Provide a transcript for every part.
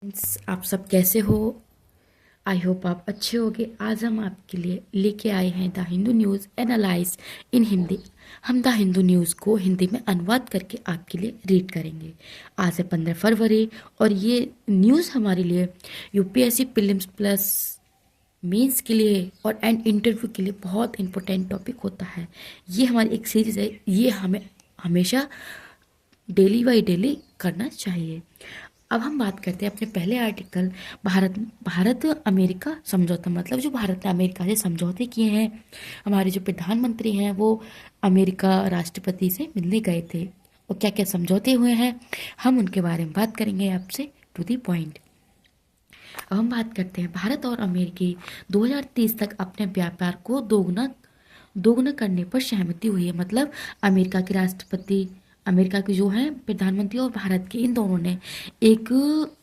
आप सब कैसे हो। आई होप आप अच्छे होगे। आज हम आपके लिए लेके आए हैं द हिंदू न्यूज़ एनालाइज इन हिंदी। हम द हिंदू न्यूज़ को हिंदी में अनुवाद करके आपके लिए रीड करेंगे। आज है 15 फरवरी और ये न्यूज़ हमारे लिए यूपीएससी प्रीलिम्स प्लस मेंस के लिए और एंड इंटरव्यू के लिए बहुत इंपॉर्टेंट टॉपिक होता है। ये हमारी एक सीरीज़ है, ये हमें हमेशा डेली बाई डेली करना चाहिए। अब हम बात करते हैं अपने पहले आर्टिकल भारत भारत अमेरिका समझौता, मतलब जो भारत ने अमेरिका से समझौते किए हैं। हमारे जो प्रधानमंत्री हैं वो अमेरिका राष्ट्रपति से मिलने गए थे और क्या क्या समझौते हुए हैं हम उनके बारे में बात करेंगे आपसे टू दी पॉइंट। अब हम बात करते हैं भारत और अमेरिकी 2030 तक अपने व्यापार को दोगुना दोगुना करने पर सहमति हुई है। मतलब अमेरिका के राष्ट्रपति, अमेरिका के जो है प्रधानमंत्री और भारत के, इन दोनों ने एक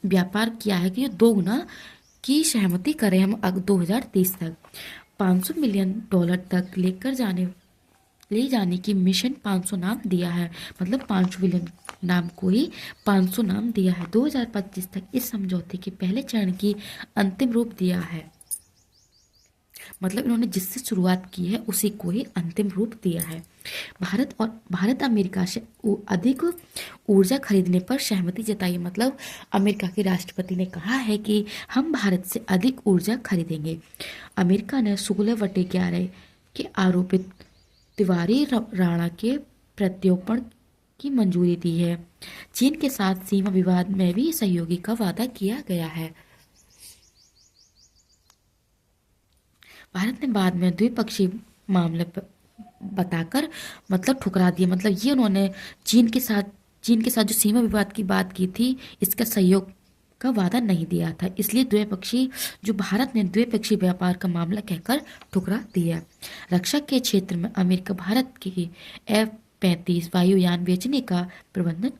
व्यापार किया है कि ये दोगुना की सहमति करें हम 2030 तक। $500 मिलियन तक ले जाने की मिशन 500 नाम दिया है। मतलब 500 बिलियन नाम को ही 500 नाम दिया है। 2025 तक इस समझौते के पहले चरण की अंतिम रूप दिया है। मतलब इन्होंने जिससे शुरुआत की है उसी को ही अंतिम रूप दिया है। भारत अमेरिका से अधिक ऊर्जा खरीदने पर सहमति जताई। मतलब अमेरिका के राष्ट्रपति ने कहा है कि हम भारत से अधिक ऊर्जा खरीदेंगे। अमेरिका ने 16/11 के आरोपित तिवारी राणा के प्रत्यार्पण की मंजूरी दी है। चीन के साथ सीमा विवाद में भी सहयोगी का वादा किया गया है। भारत ने बाद में द्विपक्षीय मामले बताकर मतलब ठुकरा दिया। मतलब ये उन्होंने चीन के साथ जो सीमा विवाद की बात की थी, इसका सहयोग का वादा नहीं दिया था। इसलिए द्विपक्षीय जो भारत ने द्विपक्षीय व्यापार का मामला कहकर ठुकरा दिया। रक्षा के क्षेत्र में अमेरिका भारत के F-35 वायुयान बेचने का प्रबंधन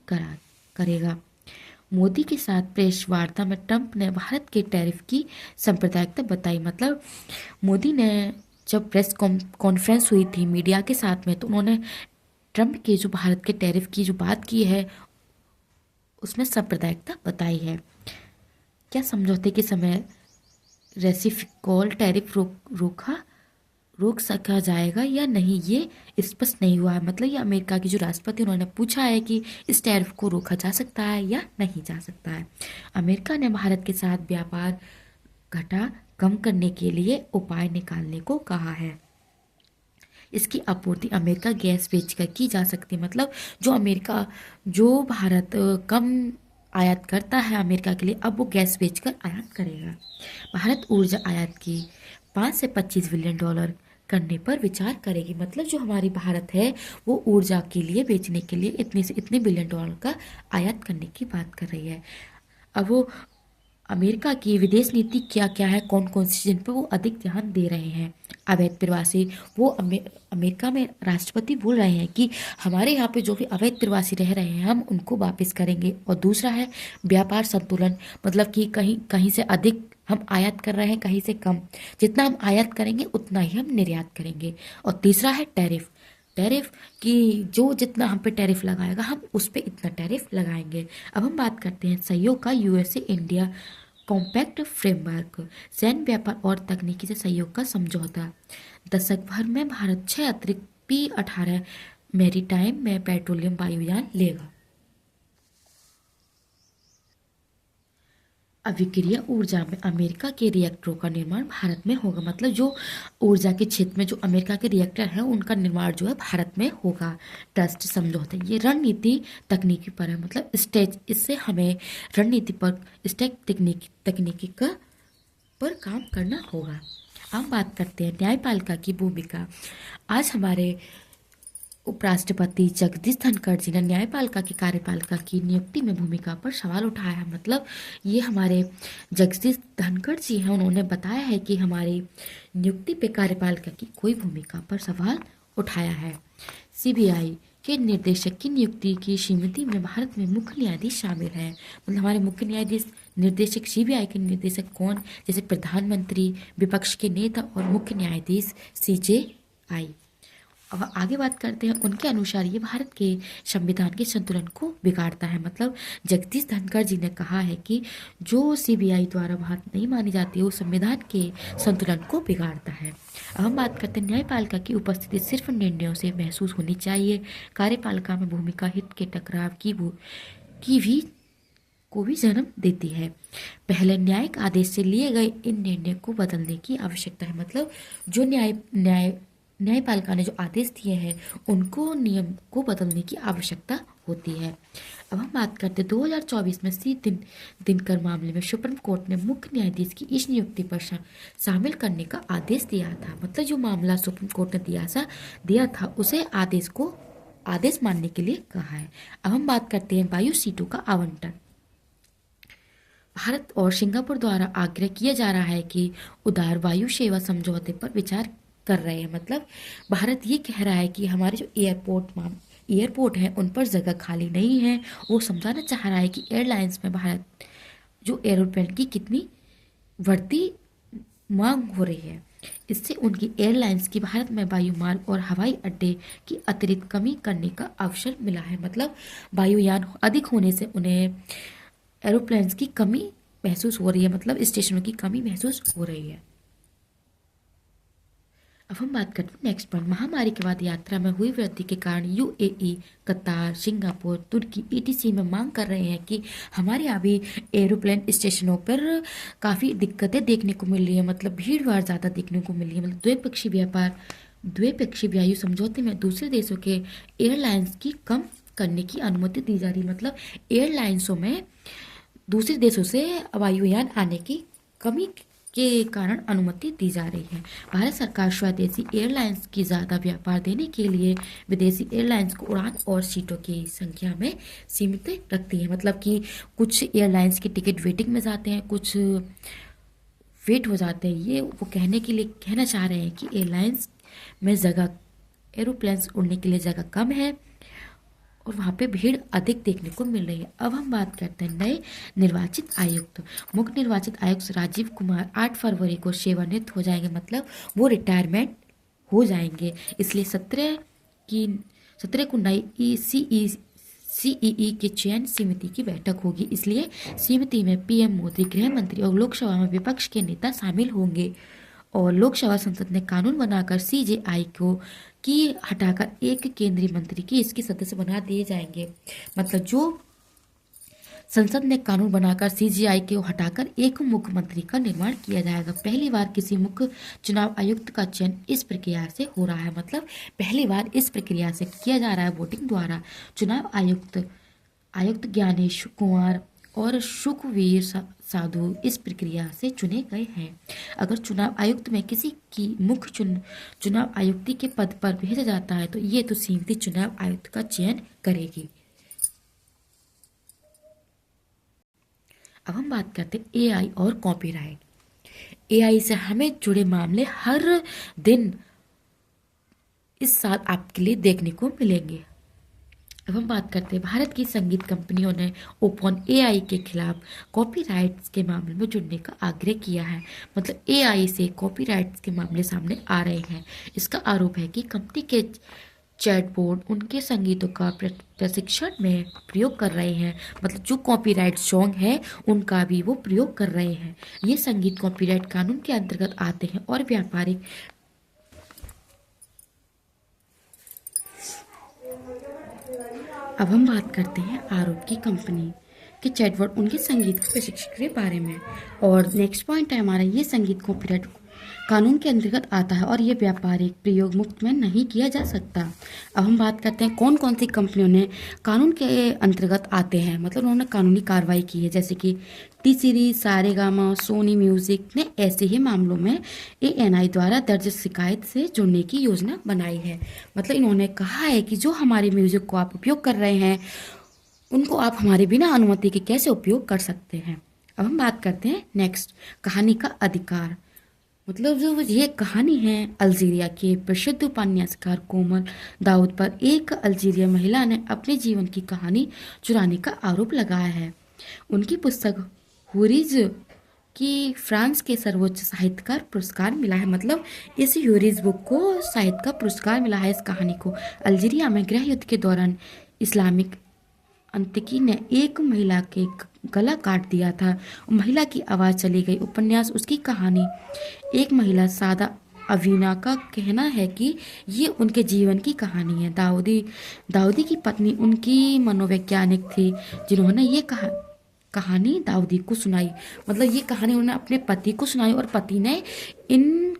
करेगा। मोदी के साथ प्रेस वार्ता में ट्रंप ने भारत के टैरिफ की सांप्रदायिकता बताई। मतलब मोदी ने जब प्रेस कॉन्फ्रेंस हुई थी मीडिया के साथ में, तो उन्होंने ट्रंप के जो भारत के टैरिफ की जो बात की है उसमें सांप्रदायिकता बताई है। क्या समझौते के समय रेसिप्रोकल टैरिफ रोक सका जाएगा या नहीं, ये स्पष्ट नहीं हुआ है। मतलब ये अमेरिका की जो राष्ट्रपति उन्होंने पूछा है कि इस टैरिफ को रोका जा सकता है या नहीं जा सकता है। अमेरिका ने भारत के साथ व्यापार घाटा कम करने के लिए उपाय निकालने को कहा है। इसकी आपूर्ति अमेरिका गैस बेचकर की जा सकती है। मतलब जो भारत कम आयात करता है अमेरिका के लिए, अब वो गैस बेचकर आयात करेगा। भारत ऊर्जा आयात की 5 से $25 बिलियन करने पर विचार करेगी। मतलब जो हमारी भारत है वो ऊर्जा के लिए बेचने के लिए इतने से इतने $1 बिलियन का आयात करने की बात कर रही है। अब वो अमेरिका की विदेश नीति क्या क्या है, कौन कौन सी चीज़ पर वो अधिक ध्यान दे रहे हैं। अवैध प्रवासी, वो अमेरिका में राष्ट्रपति बोल रहे हैं कि हमारे यहाँ पे जो भी अवैध प्रवासी रह रहे हैं हम उनको वापस करेंगे। और दूसरा है व्यापार संतुलन, मतलब कि कहीं कहीं से अधिक हम आयात कर रहे हैं, कहीं से कम। जितना हम आयात करेंगे उतना ही हम निर्यात करेंगे। और तीसरा है टैरिफ टैरिफ कि जो जितना हम पे टैरिफ लगाएगा हम उस पे इतना टैरिफ लगाएंगे। अब हम बात करते हैं सहयोग का। यूएसए इंडिया कॉम्पैक्ट फ्रेमवर्क, सैन्य व्यापार और तकनीकी से सहयोग का समझौता। दशक भर में भारत 6 अतिरिक्त P-18 मैरीटाइम में पेट्रोलियम वायुयान लेगा। अभिक्रिया ऊर्जा में अमेरिका के रिएक्टरों का निर्माण भारत में होगा। मतलब जो ऊर्जा के क्षेत्र में जो अमेरिका के रिएक्टर हैं उनका निर्माण जो है भारत में होगा। ट्रस्ट समझौते, ये रणनीति तकनीकी पर है। मतलब स्टेज, इससे हमें रणनीति पर स्टेक तकनीकी का पर काम करना होगा। हम बात करते हैं न्यायपालिका की भूमिका। आज हमारे उपराष्ट्रपति जगदीश धनखड़ जी ने न्यायपालिका की कार्यपालिका की नियुक्ति में भूमिका पर सवाल उठाया है। मतलब ये हमारे जगदीश धनखड़ जी हैं, उन्होंने बताया है कि हमारी नियुक्ति पे कार्यपालिका की कोई भूमिका पर सवाल उठाया है। सीबीआई के निर्देशक की नियुक्ति की समिति में भारत में मुख्य न्यायाधीश शामिल हैं। मतलब हमारे मुख्य न्यायाधीश निर्देशक, सीबीआई के निर्देशक कौन, जैसे प्रधानमंत्री, विपक्ष के नेता और मुख्य न्यायाधीश CJI। अब आगे बात करते हैं, उनके अनुसार ये भारत के संविधान के संतुलन को बिगाड़ता है। मतलब जगदीश धनखड़ जी ने कहा है कि जो सीबीआई द्वारा बात नहीं मानी जाती है वो संविधान के संतुलन को बिगाड़ता है। अब हम बात करते हैं, न्यायपालिका की उपस्थिति सिर्फ निर्णयों से महसूस होनी चाहिए, कार्यपालिका में भूमिका हित के टकराव की भी को भी जन्म देती है। पहले न्यायिक आदेश से लिए गए इन निर्णय को बदलने की आवश्यकता है। मतलब जो न्यायपालिका ने जो आदेश दिए हैं उनको नियम को बदलने की आवश्यकता होती है। अब हम बात करते हैं 2024 में दिनकर मामले में सुप्रीम कोर्ट ने मुख्य न्यायाधीश की इस नियुक्ति पर शामिल करने का आदेश दिया था। मतलब जो मामला सुप्रीम कोर्ट ने दिया था उसे आदेश मानने के लिए कहा है। अब हम बात करते हैं वायु सीटों का आवंटन। भारत और सिंगापुर द्वारा आग्रह किया जा रहा है कि उदार वायु सेवा समझौते पर विचार कर रहे हैं। मतलब भारत ये कह रहा है कि हमारे जो एयरपोर्ट है उन पर जगह खाली नहीं है। वो समझाना चाह रहा है कि एयरलाइंस में भारत जो एरोप्लेन की कितनी बढ़ती मांग हो रही है। इससे उनकी एयरलाइंस की भारत में वायु मार्ग और हवाई अड्डे की अतिरिक्त कमी करने का अवसर मिला है। मतलब वायुयान अधिक होने से उन्हें एरोप्लेन्स की कमी महसूस हो रही है, मतलब स्टेशनों की कमी महसूस हो रही है। अब हम बात करते हैं नेक्स्ट पॉइंट, महामारी के बाद यात्रा में हुई वृद्धि के कारण यूएई, कतार, सिंगापुर, तुर्की ईटीसी में मांग कर रहे हैं कि हमारे यहाँ भी एरोप्लेन स्टेशनों पर काफ़ी दिक्कतें देखने को मिल रही है। मतलब भीड़ भाड़ ज़्यादा देखने को मिल रही है। मतलब द्विपक्षीय वायु समझौते में दूसरे देशों के एयरलाइंस की कम करने की अनुमति दी जा रही है। मतलब एयरलाइंसों में दूसरे देशों से वायुयान आने की कमी के कारण अनुमति दी जा रही है। भारत सरकार स्वदेशी एयरलाइंस की ज़्यादा व्यापार देने के लिए विदेशी एयरलाइंस को उड़ान और सीटों की संख्या में सीमित रखती है। मतलब कि कुछ एयरलाइंस की टिकट वेटिंग में जाते हैं, कुछ वेट हो जाते हैं। ये वो कहने के लिए कहना चाह रहे हैं कि एयरलाइंस में एरोप्लेन्स उड़ने के लिए जगह कम है और वहाँ पे भीड़ अधिक देखने को मिल रही है। अब हम बात करते हैं नए निर्वाचित आयुक्त। मुख्य निर्वाचित आयुक्त राजीव कुमार 8 फरवरी को सेवानिवृत्त हो जाएंगे। मतलब वो रिटायरमेंट हो जाएंगे। इसलिए 17 को नई सीईई के चयन समिति की बैठक होगी। इसलिए समिति में पीएम मोदी, गृह मंत्री और लोकसभा में विपक्ष के नेता शामिल होंगे। और लोकसभा संसद ने कानून बनाकर सीजेआई को हटाकर एक केंद्रीय मंत्री की इसके सदस्य बना दिए जाएंगे। मतलब जो संसद ने कानून बनाकर सीजेआई को हटाकर एक मुख्यमंत्री का निर्माण किया जाएगा। पहली बार किसी मुख्य चुनाव आयुक्त का चयन इस प्रक्रिया से हो रहा है। मतलब पहली बार इस प्रक्रिया से किया जा रहा है, वोटिंग द्वारा। चुनाव आयुक्त ज्ञानेश कुमार और सुखवीर साधु इस प्रक्रिया से चुने गए हैं। अगर चुनाव आयुक्त में किसी की मुख्य चुनाव आयुक्ति के पद पर भेजा जाता है तो ये तो समिति चुनाव आयुक्त का चयन करेगी। अब हम बात करते हैं एआई और कॉपीराइट। एआई से हमें जुड़े मामले हर दिन इस साल आपके लिए देखने को मिलेंगे। अब हम बात करते हैं, भारत की संगीत कंपनियों ने ओपन एआई के खिलाफ कॉपीराइट्स के मामले में जुड़ने का आग्रह किया है। मतलब एआई से कॉपीराइट्स के मामले सामने आ रहे हैं। इसका आरोप है कि कंपनी के चैटबॉट उनके संगीतों का प्रशिक्षण में प्रयोग कर रहे हैं। मतलब जो कॉपीराइट सॉन्ग है उनका भी वो प्रयोग कर रहे हैं। ये संगीत कॉपीराइट कानून के अंतर्गत आते हैं और व्यापारिक। अब हम बात करते हैं आरोप की कंपनी के चैटबॉट उनके संगीत के प्रशिक्षण के बारे में। और नेक्स्ट पॉइंट है हमारा, ये संगीत कॉपीराइट कानून के अंतर्गत आता है और ये व्यापारिक प्रयोग मुक्त में नहीं किया जा सकता। अब हम बात करते हैं कौन कौन सी कंपनियों ने कानून के अंतर्गत आते हैं। मतलब उन्होंने कानूनी कार्रवाई की है, जैसे कि T series, Saregama, Sony music ने ऐसे ही मामलों में एएनआई द्वारा दर्ज शिकायत से जुड़ने की योजना बनाई है। मतलब इन्होंने कहा है कि जो हमारे म्यूजिक को आप उपयोग कर रहे हैं उनको आप हमारे बिना अनुमति के कैसे उपयोग कर सकते हैं। अब हम बात करते हैं नेक्स्ट, कहानी का अधिकार। मतलब जो ये कहानी है अल्जीरिया के प्रसिद्ध उपन्यासकार कोमल दाऊद पर एक अल्जीरिया महिला ने अपने जीवन की कहानी चुराने का आरोप लगाया है। उनकी पुस्तक हुरीज कि फ्रांस के सर्वोच्च साहित्यकार पुरस्कार मिला है, मतलब इस ह्यूरिस बुक को साहित्य का पुरस्कार मिला है इस कहानी को। अल्जीरिया में गृह युद्ध के दौरान इस्लामिक अंतकी ने एक महिला के गला काट दिया था। महिला की आवाज़ चली गई। उपन्यास उसकी कहानी। एक महिला सादा अवीना का कहना है कि ये उनके जीवन की कहानी है। दाऊदी दाऊदी की पत्नी उनकी मनोवैज्ञानिक थी, जिन्होंने ये कहानी दाऊदी को सुनाई। मतलब ये कहानी उन्होंने अपने पति को सुनाई और पति ने इन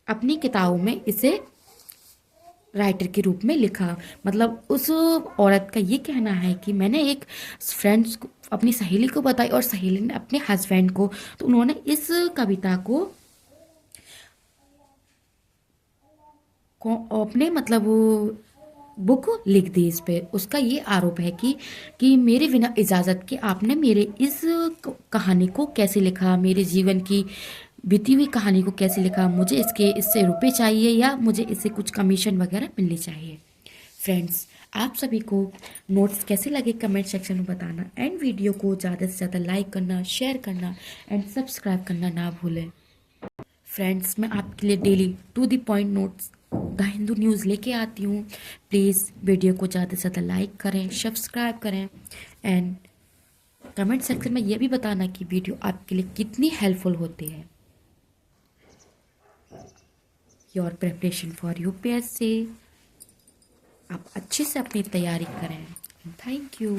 अपनी किताबों में इसे राइटर के रूप में लिखा। मतलब उस औरत का ये कहना है कि मैंने एक फ्रेंड्स को, अपनी सहेली को बताई और सहेली ने अपने हस्बैंड को, तो उन्होंने इस कविता को अपने मतलब बुक लिख दी इस पे। उसका ये आरोप है कि मेरे बिना इजाज़त के आपने मेरे इस कहानी को कैसे लिखा, मेरे जीवन की बीती हुई कहानी को कैसे लिखा, मुझे इससे रुपए चाहिए या मुझे इससे कुछ कमीशन वगैरह मिलनी चाहिए। फ्रेंड्स, आप सभी को नोट्स कैसे लगे कमेंट सेक्शन में बताना, एंड वीडियो को ज़्यादा से ज़्यादा लाइक करना, शेयर करना एंड सब्सक्राइब करना ना भूलें। फ्रेंड्स, मैं आपके लिए daily to the point notes the Hindu news लेके आती हूँ। प्लीज़ वीडियो को ज़्यादा से ज़्यादा लाइक करें, सब्सक्राइब करें एंड कमेंट सेक्शन में ये भी बताना कि वीडियो आपके लिए कितनी हेल्पफुल होती है। योर प्रिपरेशन फॉर यूपीएससी, आप अच्छे से अपनी तैयारी करें। Thank you.